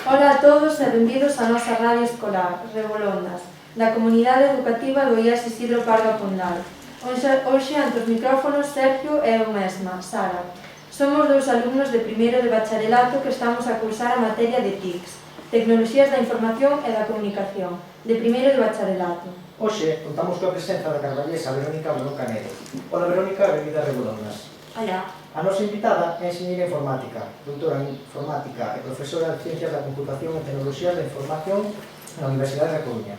Ola a todos e benvidos á nosa radio escolar, Rebolondas, da Comunidade Educativa do IES Isidro Parga Pondal. Hoxe ante os micrófonos Sergio e eu mesma, Sara. Somos dous alumnos de primeiro de bacharelato que estamos a cursar a materia de TICs, Tecnoloxías da Información e da Comunicación, de primeiro de bacharelato. Hoxe contamos coa presenza da carballesa Verónica Bolón Canedo. Ola Verónica, benvida a Rebolondas. Ola. A nosa invitada é enxeñeira informática, doutora en informática e profesora de Ciencias da Computación e Tecnoloxías da Información na Universidade da Coruña.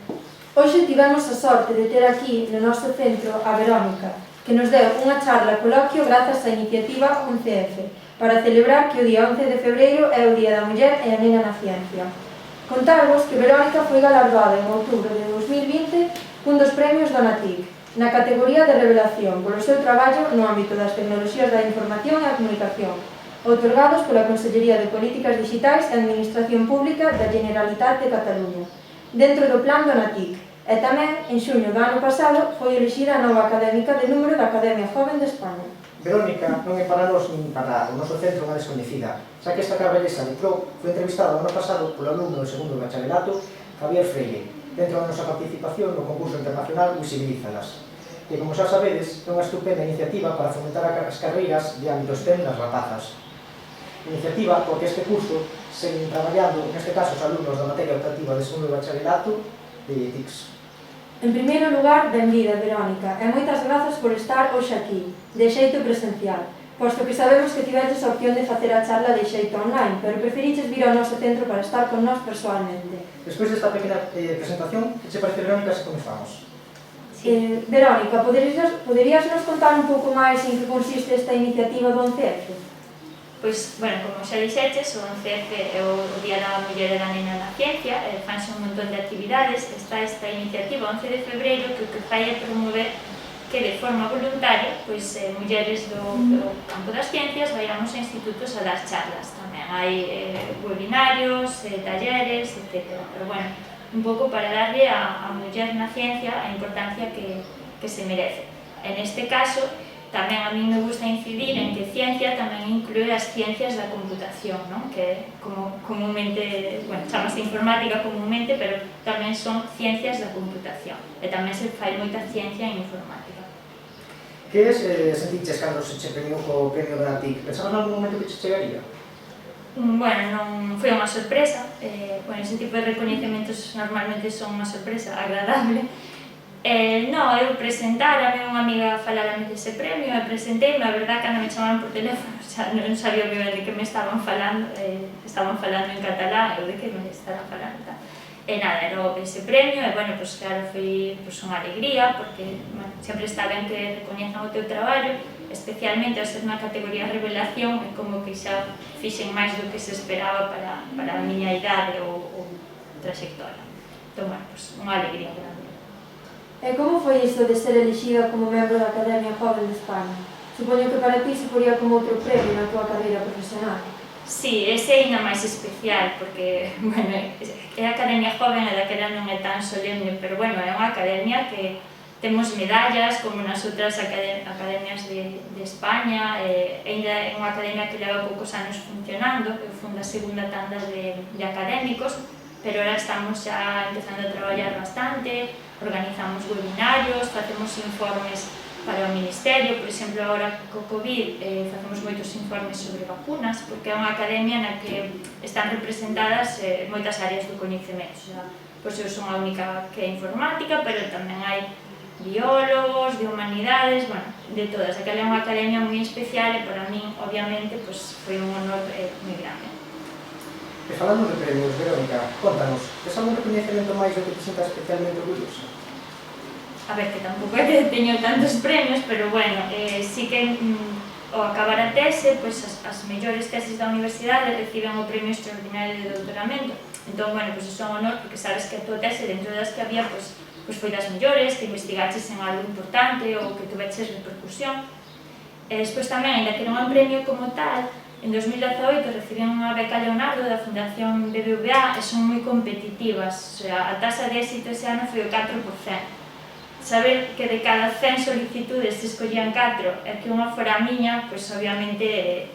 Hoxe tivemos a sorte de ter aquí no noso centro a Verónica, que nos deu unha charla coloquio grazas á iniciativa 11F, para celebrar que o día 11 de febreiro é o Día da Muller e a Nena na Ciencia. Contarvos que Verónica foi galardoada en outubro de 2020 cun dos premios do NATIC, na categoría de revelación polo seu traballo no ámbito das tecnoloxías da información e a comunicación, outorgados pola Consellería de Políticas Digitais e Administración Pública da Generalitat de Cataluña, dentro do plan do NATIC, e tamén, en xuño do ano pasado, foi elixida a nova académica de número da Academia Joven de España. Verónica non é para nós nin para o noso centro unha descoñecida, xa que esta carballesa de Pro foi entrevistada o ano pasado polo alumno do segundo de bacharelato, Javier Freire, dentro da nosa participación no concurso internacional Visibilízalas, que, como xa sabedes, é unha estupenda iniciativa para fomentar as carreiras de ámbito STEM nas rapazas. Iniciativa porque este curso seguen traballando, neste caso, os alumnos da materia optativa de segundo de bacharelato de TICs. En primeiro lugar, benvida, Verónica, e moitas grazas por estar hoxe aquí, de xeito presencial, posto que sabemos que tiveches a opción de facer a charla de xeito online, pero preferiches vir ao noso centro para estar con nós persoalmente. Despois desta pequena presentación, que che parece, Verónica, se comezamos? Verónica, poderías nos contar un pouco máis en que consiste esta iniciativa do 11F? Pois, bueno, como xa dixeches, o 11F é o Día da Muller e da Nena na Ciencia, fanse un montón de actividades. Está esta iniciativa 11 de febreiro que o que fai é promover que de forma voluntaria, pois, mulleres do campo das ciencias vayamos a institutos a dar charlas. Tamén hai webinarios, talleres, etc. Pero, bueno, un pouco para darlle a muller na ciencia a importancia que se merece. En este caso, tamén a mí me gusta incidir en que ciencia tamén inclúe as ciencias da computación, non? Que como comúnmente, bueno, chamase informática comúnmente, pero tamén son ciencias da computación. E tamén se fai moita ciencia en informática. Que sentiches cando se che premiou co premio da TIC? Pensabas en algún momento que che chegaría? Bueno, non foi unha sorpresa. Bueno, ese tipo de recoñecementos normalmente son unha sorpresa agradable. Non, eu presentárame, unha amiga falarame dese premio, e presenteime, a verdad, cando me chamaron por teléfono, xa non sabía ben de que me estaban falando en catalán, eu de que me estaban falando, tal. E nada, era ese premio, e, bueno, pois, claro, foi unha alegría, porque, bueno, sempre está ben que recoñezan o teu traballo, especialmente ao ser unha categoría revelación, é como que xa fixen máis do que se esperaba para a miña idade ou trayectoria. Entón, bueno, pois, unha alegría grande. E como foi isto de ser elixida como membro da Academia Joven de España? Supoño que para ti se poría como outro premio na tua carreira profesional. Sí, ese é ainda máis especial, porque, bueno, é a Academia Joven, e daquela non é tan solemne, pero, bueno, é unha academia que temos medallas, como nas outras academias de España, ainda é unha academia que leva poucos anos funcionando, eu fui a segunda tanda de académicos, pero ahora estamos xa empezando a traballar bastante, organizamos webinarios, facemos informes para o Ministerio, por exemplo, agora co COVID facemos moitos informes sobre vacunas, porque é unha academia na que están representadas moitas áreas do coñecemento. Pois eu son a única que é informática, pero tamén hai biólogos, de humanidades, bueno, de todas. Aquela é unha academia moi especial e para min, obviamente, foi un honor moi grande. E falando de premios, Verónica, contanos, tes algún recoñecemento máis do que te sintas especialmente orgullosa? A ver, que tampouco é que teño tantos premios, pero, bueno, sí que ao acabar a tese, pois as mellores teses da universidade reciben o premio extraordinario de doutoramento. Entón, bueno, pois é un honor, porque sabes que a tua tese, dentro das que había, pois foi das mellores, que investigaches en algo importante ou que tuveches repercusión. E despois tamén, ainda que non é un premio como tal, en 2018 recibín unha beca Leonardo da Fundación BBVA e son moi competitivas, o sea, a tasa de éxito ese ano foi o 4%. Saber que de cada 100 solicitudes se escollían 4 e que unha fora a miña, pois obviamente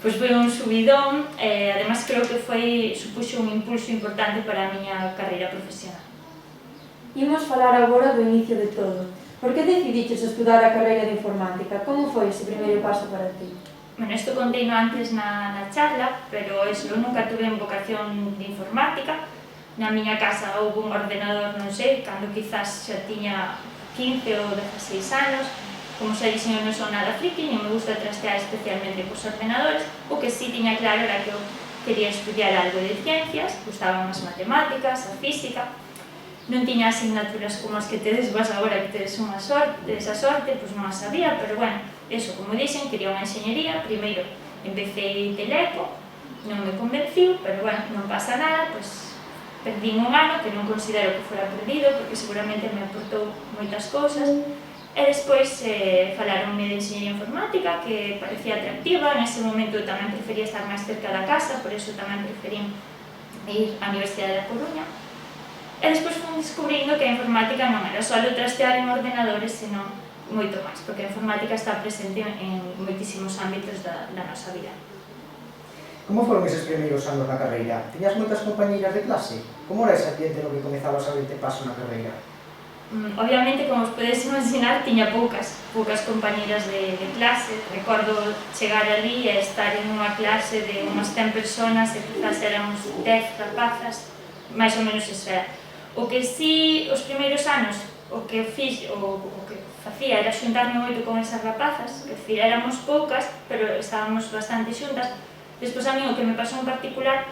Pois foi un subidón, además creo que supuxo un impulso importante para a miña carreira profesional. Imos falar agora do inicio de todo. Por que decidiches estudar a carreira de informática? Como foi ese primeiro paso para ti? Bueno, isto conteino antes na charla, pero eso, eu nunca tuve vocación de informática. Na miña casa houve un ordenador, non sei, cando quizás xa tiña 15 ou 16 anos. Como xa dixen, eu non son nada friki, non me gusta trastear especialmente cos ordenadores. O que sí tiña claro era que eu quería estudiar algo de ciencias, gustaban as matemáticas, a física. Non tiña asignaturas como as que tedes vos agora, que tedes esa sorte, pois non as sabía, pero bueno, eso, como dixen, quería unha enxeñería. Primeiro empecé teleco, non me convenciu, pero bueno, non pasa nada, pois perdín un ano que non considero que fora perdido, porque seguramente me aportou moitas cousas. E despois falaronme de enxeñería informática, que parecía atractiva. En ese momento tamén prefería estar máis cerca da casa, por eso tamén preferín ir á Universidade da Coruña. E despois fui descubrindo que a informática non era só trastear en ordenadores, senón moito máis, porque a informática está presente en moitísimos ámbitos da nosa vida. Como foron eses primeiros anos na carreira? Tiñas moitas compañeiras de clase? Como era ese ambiente no que comezabas a verte paso na carreira? Obviamente, como os podedes imaginar, tiña poucas compañeiras de clase. Recordo chegar ali e estar en unha clase de unhas 100 personas e quizás éramos 10 rapazas, máis ou menos eso era. O que si, os primeiros anos, o que facía era xuntarme moito con esas rapazas, que decir, éramos poucas, pero estábamos bastante xuntas. Despois a mí o que me pasou en particular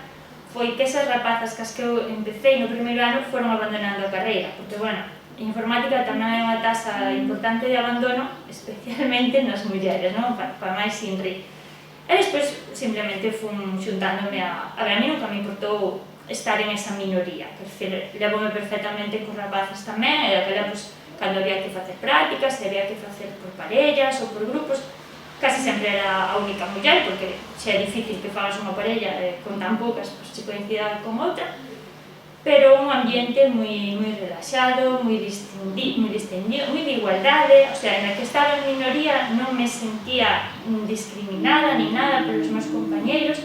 foi que esas rapazas que as que eu empecé no primeiro ano foron abandonando a carreira, porque, bueno, a informática tamén hai unha tasa importante de abandono, especialmente nas mulleres, non? Para máis inri. E despois, simplemente, fun xuntándome a ver, a mí nunca me importou estar en esa minoría, quer dizer, levome perfectamente cos rapaces tamén, e daquela, cando había que facer prácticas, e había que facer por parellas ou por grupos, casi sempre era a única muller, porque xa é difícil que fagas unha parella con tan poucas, se coincida con outra, pero un ambiente moi relaxado, moi distendido, moi de igualdade, o sea, na que estaba en minoría non me sentía discriminada ni nada pelos meus compañeiros.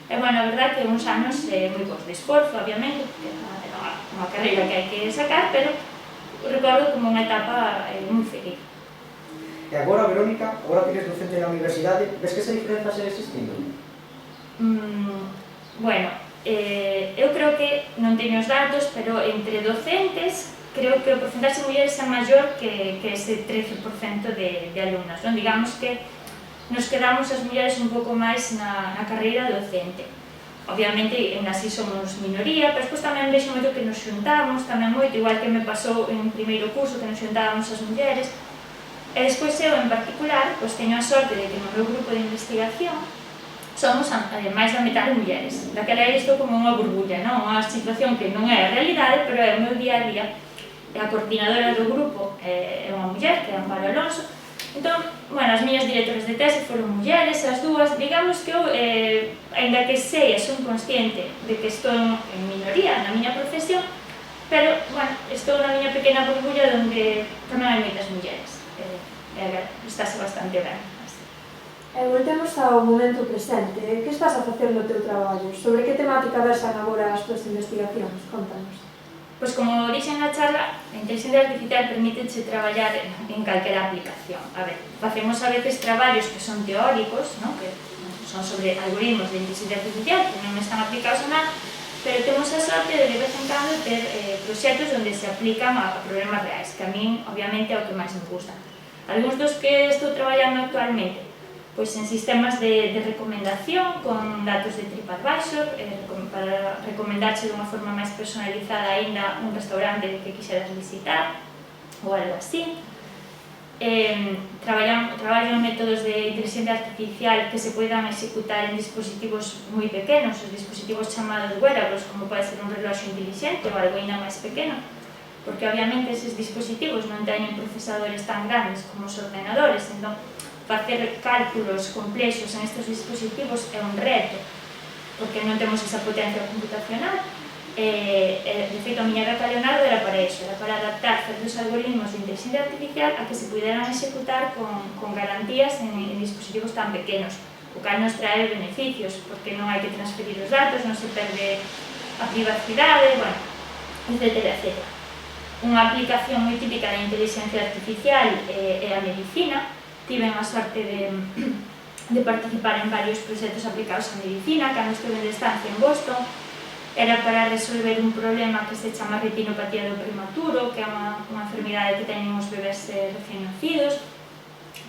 E, bueno, a verdade que uns anos moi bons de esforzo, obviamente, porque era unha carreira que hai que sacar, pero recordo como unha etapa moi feliz. E agora, Verónica, agora que eres docente na universidade, ves que esa diferenza segue existindo? Bueno, eu creo que non teño os datos, pero entre docentes creo que o porcentaxe de mulleres é maior que ese 13% de alumnas, non? Digamos que nos quedamos as mulleres un pouco máis na carreira docente. Obviamente, en así somos minoría, pero despois tamén vexo moito que nos xuntamos, tamén moito, igual que me pasou en primeiro curso, que nos xuntábamos as mulleres. E despois eu, en particular, teño a sorte de que no meu grupo de investigación somos máis da metade mulleres. Daquela isto como unha burbulla, non? Unha situación que non é a realidade, pero é o meu día a día. A coordinadora do grupo é unha muller, que é Amparo Alonso. Entón, bueno, as miñas directoras de tese foron mulleres, as dúas. Digamos que eu, ainda que sei e son consciente de que estou en minoría na miña profesión, pero, bueno, estou na miña pequena burbulla onde tamén hai moitas mulleres. Estáse bastante ben. Voltemos ao momento presente. Que estás a facer no teu traballo? Sobre que temática versan agora as tuas investigacións? Contanos. Pois, como dixen na charla, a inteligencia artificial permíteche traballar en calquera aplicación. A ver, facemos a veces traballos que son teóricos, non? Que son sobre algoritmos de inteligencia artificial, que non están aplicados a nada, pero temos a sorte de vez en cando ter proxectos onde se aplican a problemas reais, que a min, obviamente, é o que máis me gusta. Algúns dos que estou traballando actualmente, pois en sistemas de recomendación con datos de TripAdvisor, para recomendarche de unha forma máis personalizada aínda un restaurante que quixeras visitar ou algo así. Traballo en métodos de inteligencia artificial que se poidan executar en dispositivos moi pequenos, os dispositivos chamados wearables, como pode ser un reloxo inteligente ou algo aínda máis pequeno, porque obviamente eses dispositivos non teñen procesadores tan grandes como os ordenadores, entón facer cálculos complexos en estes dispositivos é un reto, porque non temos esa potencia computacional. De feito, a miña beca Leonardo era para iso, era para adaptar certos algoritmos de inteligencia artificial a que se puderan executar con garantías en dispositivos tan pequenos, o cal nos trae beneficios, porque non hai que transferir os datos, non se perde a privacidade, bueno, etcétera, etcétera. Unha aplicación moi típica da inteligencia artificial é a medicina. Tiven a sorte de participar en varios proxectos aplicados a medicina, cando estuve de estancia en Boston. Era para resolver un problema que se chama retinopatía do prematuro, que é unha enfermidade que teñen os bebés recén nacidos.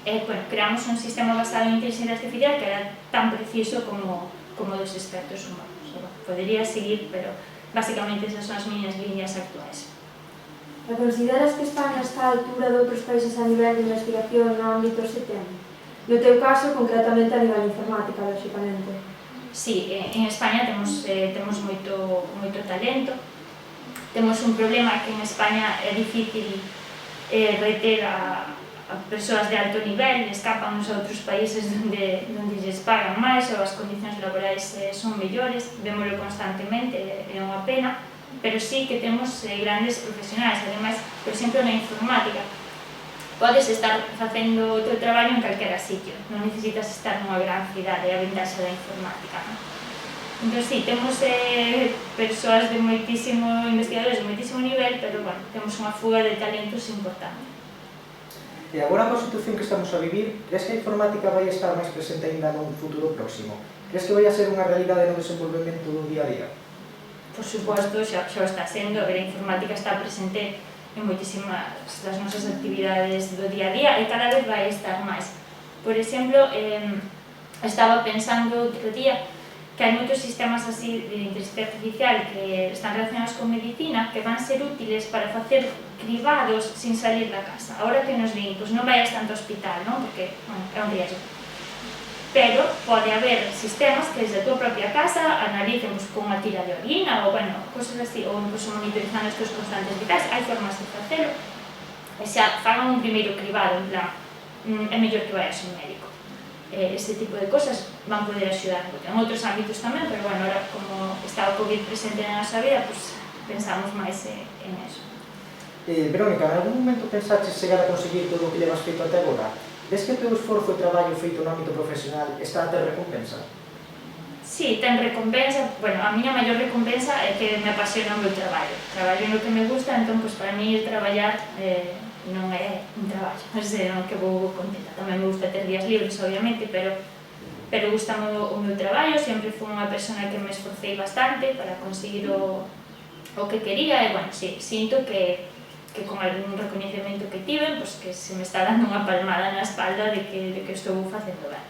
Bueno, creamos un sistema basado en inteligencia artificial que era tan preciso como dos expertos humanos. Podería seguir, pero basicamente esas son as miñas líneas actuais. E consideras que España está á altura de outros países a nivel de investigación no ámbito STEM? No teu caso, concretamente a nivel informática, lógicamente. Sí, en España temos moito talento. Temos un problema que en España é difícil reter a persoas de alto nivel, escapan a outros países onde lles pagan máis ou as condicións laborais son mellores, vémolo constantemente, é unha pena, pero sí que temos grandes profesionais. Ademais, por exemplo, na informática, podes estar facendo o teu traballo en calquera sitio, non necesitas estar nunha gran cidade, a ventaxa da informática, non? Entón, sí, temos persoas de moitísimo, investigadores de moitísimo nivel, pero, bueno, temos unha fuga de talentos importante. E agora, coa situación que estamos a vivir, crees que a informática vai estar máis presente ainda nun futuro próximo? Crees que vai a ser unha realidade no desenvolvemento do día a día? Por suposto, xa o está sendo. A informática está presente en moitísimas das nosas actividades do día a día e cada vez vai estar máis. Por exemplo, estaba pensando outro día que hai moitos sistemas así de inteligencia artificial que están relacionados con medicina que van ser útiles para facer cribados sin salir da casa. Agora que nos din, pois non vayas tanto ao hospital, non? Porque, bueno, é un riesgo. Pero pode haber sistemas que desde a tua propia casa analicen con unha tira de orina ou, bueno, cosas así, ou incluso monitorizando os teus constantes vitais. Hai formas de facelo e xa fagan un primeiro cribado, en plan, é mellor que vayas ao médico. Este tipo de cosas van poder axudar moito. En outros ámbitos tamén, pero, bueno, ahora como está o COVID presente na nosa vida, pues, pensamos máis en eso. Verónica, en algún momento pensaches chegar a conseguir todo o que levas feito até agora? Ves que o teu esforzo e traballo feito no ámbito profesional está a ter recompensa? Sí, ten recompensa. Bueno, a miña maior recompensa é que me apasiona o meu traballo. Traballo no que me gusta, entón, pues, para mí, traballar non é un traballo, non que vou contenta. Tamén me gusta ter días libres, obviamente, pero gustame o meu traballo. Sempre fui unha persona que me esforcei bastante para conseguir o que quería e, bueno, sí, sinto que con algún recoñecemento que tiven, pues, que se me está dando unha palmada na espalda de que estou facendo ben.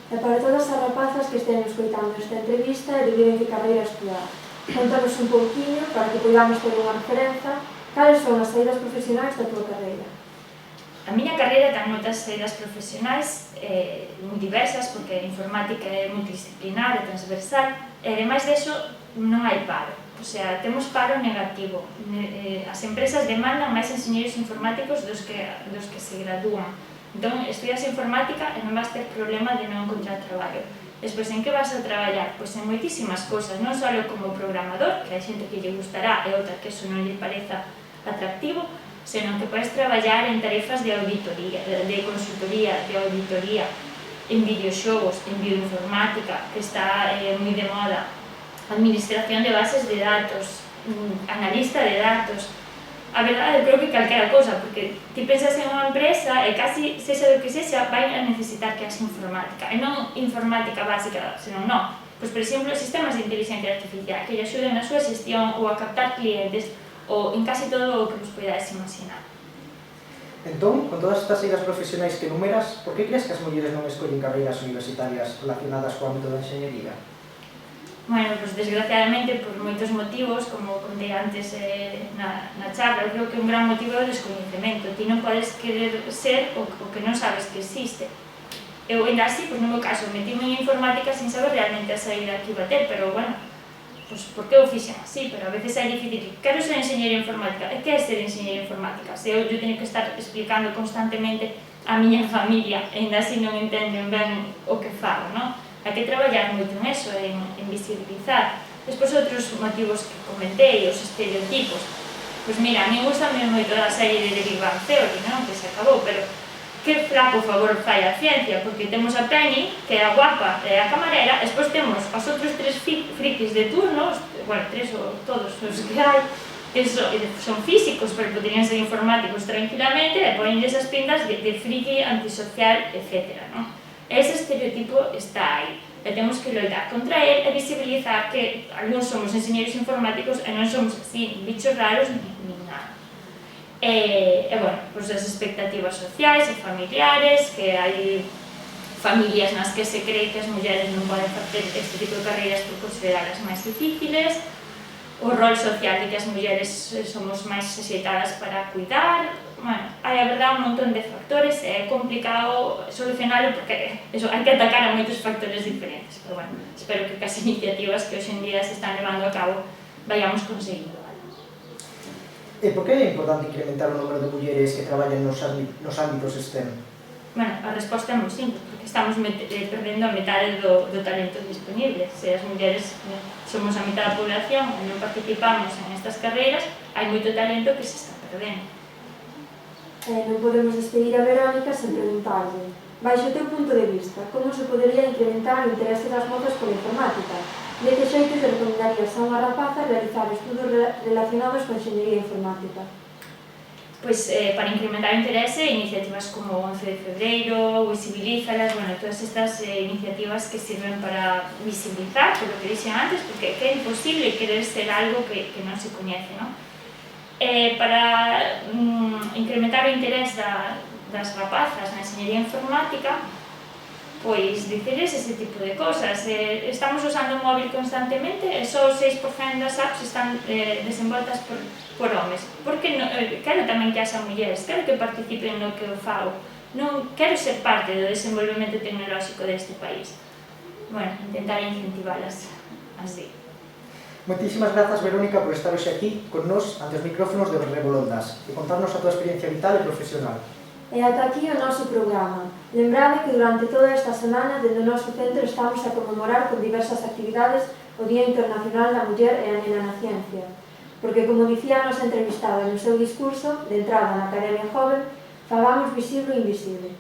E para todas as rapazas que estén escoitando esta entrevista e dubiden que carreira estudar, contanos un pouquinho para que podamos ter unha referenza. Cales son as saídas profesionais da tua carreira? A miña carreira ten moitas saídas profesionais moi diversas, porque a informática é multidisciplinar e transversal, e ademais deso non hai paro. O sea, temos paro negativo. As empresas demandan máis enxeñeiros informáticos dos que se gradúan. Entón, estudias informática e non vas ter problema de non encontrar traballo. Despois, en que vas a traballar? Pois en moitísimas cosas, non só como programador, que hai xente que lle gustará e outra que eso non lle pareza atractivo, senón que podes traballar en tarefas de auditoría, de consultoría, de auditoría, en videoxogos, en bioinformática, que está moi de moda, administración de bases de datos, analista de datos. A verdade, eu creo que calquera cosa, porque ti pensas en unha empresa e casi sexa do que sexa, vai a necesitar que haxe informática, e non informática básica, senón non. Pois, por exemplo, sistemas de inteligencia artificial que lle axuden na súa xestión ou a captar clientes, ou en casi todo o que vos podades imaginar. Entón, con todas estas saídas profesionais que enumeras, por que crees que as mulleres non escollen carreiras universitarias relacionadas co ámbito da enxeñería? Bueno, pues desgraciadamente por moitos motivos, como contei antes na charla, eu creo que un gran motivo é o descoñecemento. Ti non podes querer ser o que non sabes que existe. Eu, ainda así, no meu caso, metíme en informática sin saber realmente a saída que iba a ter, pero, bueno, pues, por que o fixen así? Pero a veces é difícil. Quero ser enxeñeira informática. E que é ser enxeñeira informática? Se eu teño que estar explicando constantemente a miña familia, e ainda así non entenden ben o que fago, non? Hai que traballar moito en eso, en visibilizar. Despois, outros motivos que comentei, os estereotipos. Pois mira, a mí gustame moito a serie de Big Bang Theory, non? Que se acabou, pero que flaco favor fai a ciencia, porque temos a Penny, que é a guapa e a camarera, e despois temos os outros tres frikis de turno, bueno, tres ou todos os que hai, que son físicos, pero poderían ser informáticos tranquilamente, e poñenles as pintas de friki, antisocial, etc. Ese estereotipo está aí, e temos que loitar contra ele e visibilizar que algúns somos enxeñeiros informáticos e non somos así, bichos raros, ni nada. Bueno, pues as expectativas sociais e familiares, que hai familias nas que se cree que as mulleres non poden facer este tipo de carreiras por consideradas máis difíciles, o rol social de que as mulleres somos máis axeitadas para cuidar. Bueno, hai a verdade un montón de factores e é complicado solucionarlo porque hai que atacar a moitos factores diferentes, pero bueno, espero que as iniciativas que hoxe en día se están levando a cabo vayamos conseguindo. E por que é importante incrementar o número de mulleres que traballan nos ámbitos STEM? Bueno, a resposta é moi simple, porque estamos perdendo a metade do talento disponible. Se as mulleres somos a mitad da población e non participamos en estas carreiras, hai moito talento que se está perdendo. Non podemos despedir a Verónica sen preguntarle, baixo o teu punto de vista, como se podería incrementar o interese das mozas pola informática? De que xeitos lle recomendarías a unha rapaza realizar estudos relacionados con enxeñería informática? Pois, para incrementar o interese, iniciativas como o 11 de febreiro, Visibilízalas, bueno, todas estas iniciativas que sirven para visibilizar, polo que dixen antes, porque é imposible querer ser algo que non se coñece, non? Para incrementar o interés das rapazas na enxeñería informática, pois dicirles ese tipo de cosas. Estamos usando o móvil constantemente e só o 6% das apps están desenvoltas por homes. Porque quero tamén que haxa mulleres, quero que participen no que eu fago. Non quero ser parte do desenvolvemento tecnolóxico deste país. Bueno, intentar incentivalas así. Moitísimas grazas, Verónica, por estar hoxe aquí con nós ante os micrófonos de Revolondas e contarnos a tua experiencia vital e profesional. E ata aquí o noso programa. Lembrade que durante toda esta semana dende o noso centro estamos a conmemorar con diversas actividades o Día Internacional da Muller e a Nena na Ciencia. Porque, como dicía a nosa entrevistada no seu discurso de entrada na Academia Joven, fagamos visible o invisible.